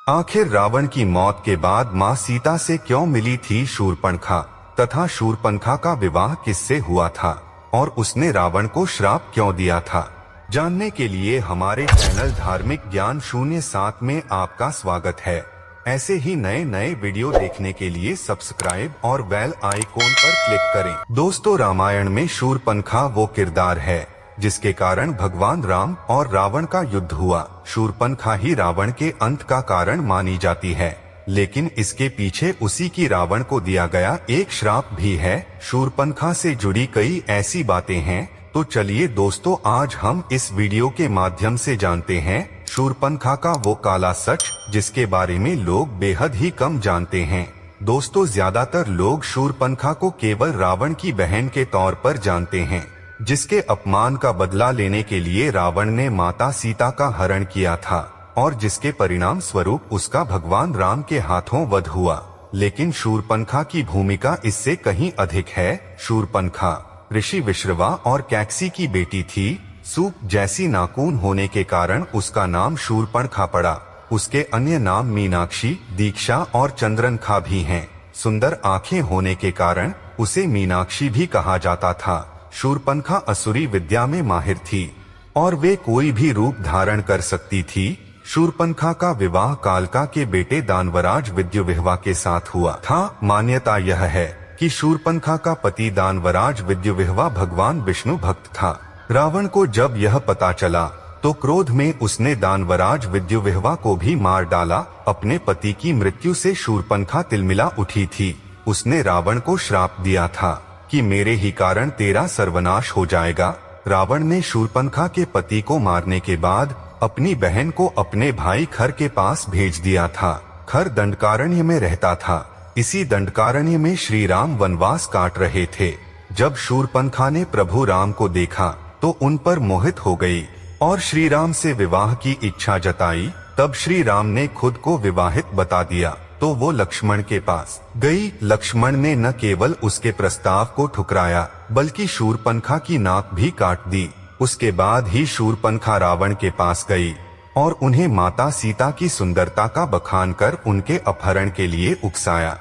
आखिर रावण की मौत के बाद मां सीता से क्यों मिली थी शूर्पणखा, तथा शूर्पणखा का विवाह किससे हुआ था और उसने रावण को श्राप क्यों दिया था, जानने के लिए हमारे चैनल धार्मिक ज्ञान 07 में आपका स्वागत है। ऐसे ही नए नए वीडियो देखने के लिए सब्सक्राइब और बेल आइकॉन पर क्लिक करें। दोस्तों, रामायण में शूर्पणखा वो किरदार है जिसके कारण भगवान राम और रावण का युद्ध हुआ। शूर्पणखा ही रावण के अंत का कारण मानी जाती है, लेकिन इसके पीछे उसी की रावण को दिया गया एक श्राप भी है। शूर्पणखा से जुड़ी कई ऐसी बातें हैं, तो चलिए दोस्तों, आज हम इस वीडियो के माध्यम से जानते हैं शूर्पणखा का वो काला सच जिसके बारे में लोग बेहद ही कम जानते हैं। दोस्तों, ज्यादातर लोग शूर्पणखा को केवल रावण की बहन के तौर पर जानते हैं, जिसके अपमान का बदला लेने के लिए रावण ने माता सीता का हरण किया था और जिसके परिणाम स्वरूप उसका भगवान राम के हाथों वध हुआ। लेकिन शूर्पणखा की भूमिका इससे कहीं अधिक है। शूर्पणखा ऋषि विश्रवा और कैकसी की बेटी थी। सूप जैसी नाखून होने के कारण उसका नाम शूर्पणखा पड़ा। उसके अन्य नाम मीनाक्षी, दीक्षा और चंद्रनखा भी हैं। सुंदर आंखें होने के कारण उसे मीनाक्षी भी कहा जाता था। शूर्पणखा असुरी विद्या में माहिर थी और वे कोई भी रूप धारण कर सकती थी। शूर्पणखा का विवाह कालका के बेटे दानवराज विद्युविह्वा के साथ हुआ था। मान्यता यह है कि शूर्पणखा का पति दानवराज विद्युविह्वा भगवान विष्णु भक्त था। रावण को जब यह पता चला तो क्रोध में उसने दानवराज विद्युविह्वा को भी मार डाला। अपने पति की मृत्यु से शूर्पणखा तिलमिला उठी थी। उसने रावण को श्राप दिया था कि मेरे ही कारण तेरा सर्वनाश हो जाएगा। रावण ने शूर्पणखा के पति को मारने के बाद अपनी बहन को अपने भाई खर के पास भेज दिया था। खर दंडकारण्य में रहता था। इसी दंडकारण्य में श्री राम वनवास काट रहे थे। जब शूर्पणखा ने प्रभु राम को देखा तो उन पर मोहित हो गई और श्री राम से विवाह की इच्छा जताई। तब श्री राम ने खुद को विवाहित बता दिया तो वो लक्ष्मण के पास गई। लक्ष्मण ने न केवल उसके प्रस्ताव को ठुकराया बल्कि शूर्पणखा की नाक भी काट दी। उसके बाद ही शूर्पणखा रावण के पास गई और उन्हें माता सीता की सुंदरता का बखान कर उनके अपहरण के लिए उकसाया।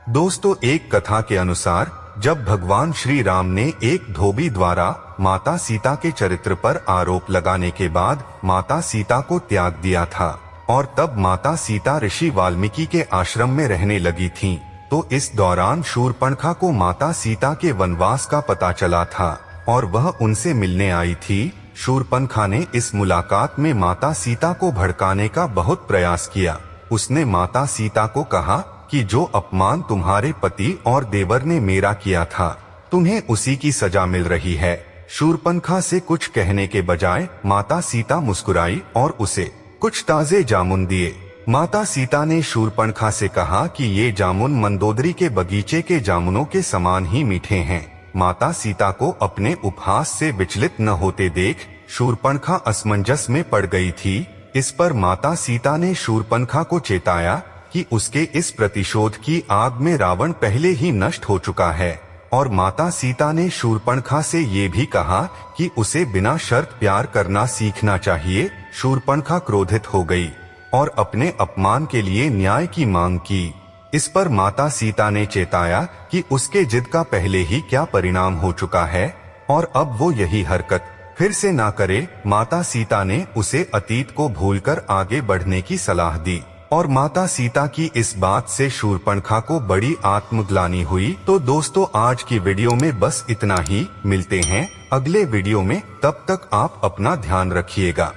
दोस्तों, एक कथा के अनुसार जब भगवान श्री राम ने एक धोबी द्वारा माता सीता के चरित्र पर आरोप लगाने के बाद माता सीता को त्याग दिया था और तब माता सीता ऋषि वाल्मीकि के आश्रम में रहने लगी थीं, तो इस दौरान शूर्पणखा को माता सीता के वनवास का पता चला था और वह उनसे मिलने आई थी। शूर्पणखा ने इस मुलाकात में माता सीता को भड़काने का बहुत प्रयास किया। उसने माता सीता को कहा कि जो अपमान तुम्हारे पति और देवर ने मेरा किया था, तुम्हें उसी की सजा मिल रही है। शूर्पणखा से कुछ कहने के बजाय माता सीता मुस्कुराई और उसे कुछ ताजे जामुन दिए। माता सीता ने शूर्पणखा से कहा कि ये जामुन मंदोदरी के बगीचे के जामुनों के समान ही मीठे हैं। माता सीता को अपने उपहास से विचलित न होते देख शूर्पणखा असमंजस में पड़ गई थी। इस पर माता सीता ने शूर्पणखा को चेताया कि उसके इस प्रतिशोध की आग में रावण पहले ही नष्ट हो चुका है और माता सीता ने शूर्पणखा से ये भी कहा कि उसे बिना शर्त प्यार करना सीखना चाहिए। शूर्पणखा क्रोधित हो गई और अपने अपमान के लिए न्याय की मांग की। इस पर माता सीता ने चेताया कि उसके जिद का पहले ही क्या परिणाम हो चुका है और अब वो यही हरकत फिर से ना करे। माता सीता ने उसे अतीत को भूलकर आगे बढ़ने की सलाह दी और माता सीता की इस बात से शूर्पणखा को बड़ी आत्मग्लानि हुई। तो दोस्तों, आज की वीडियो में बस इतना ही। मिलते हैं अगले वीडियो में, तब तक आप अपना ध्यान रखिएगा।